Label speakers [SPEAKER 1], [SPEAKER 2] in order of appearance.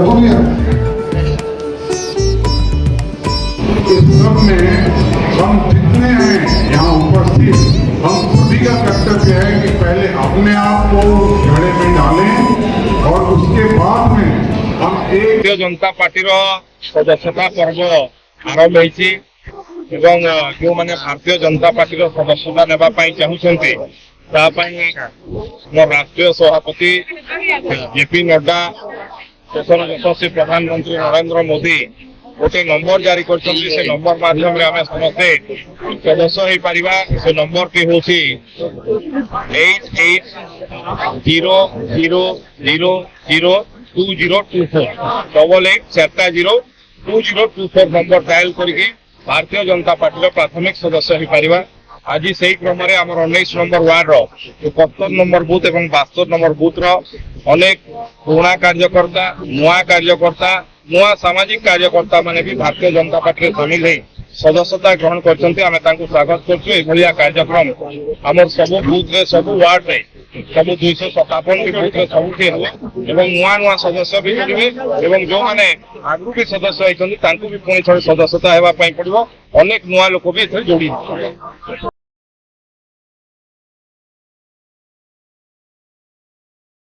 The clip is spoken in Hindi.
[SPEAKER 1] जरूरी है। इस सब में हम जितने हैं यहाँ उपस्थित, हम सभी का कर्तव्य है कि पहले अपने आप को घड़े में डालें और उसके बाद में हम एक
[SPEAKER 2] भारतीय जनता पार्टी सदस्यता पर्व आरंभ होती जो मैंने भारतीय जनता पार्टी सदस्यता नेबाई चाहूँगी मोर राष्ट्रीय सभापति जेपी नड्डा देशर यशस्वी प्रधानमंत्री नरेंद्र मोदी गोटे नंबर जारी कर नंबर माध्यम आम समस्ते सदस्य हो पार से नंबर टी हूँ 8800002024 88402024 नंबर डायल करके भारतीय जनता पार्टी प्राथमिक सदस्य हो पार। आज से क्रम में आम 19 नंबर वार्ड 71 नंबर बूथ और 72 नंबर बूथ अनेक पुराणा कार्यकर्ता नुआ सामाजिक कार्यकर्ता माने भी भारतीय जनता पार्टी सामिल है सदस्यता ग्रहण करते स्वागत कर कार्यक्रम आम सब बूथ रे सब वार्ड रे सब 257 बूथ रे सबुठी नुआ नुआ सदस्य भी जुड़े जो मैंने आगु भी सदस्य होती भी पुणी थे सदस्यता होगापी पड़ो अनेक नुआ लोक भी जोड़ी।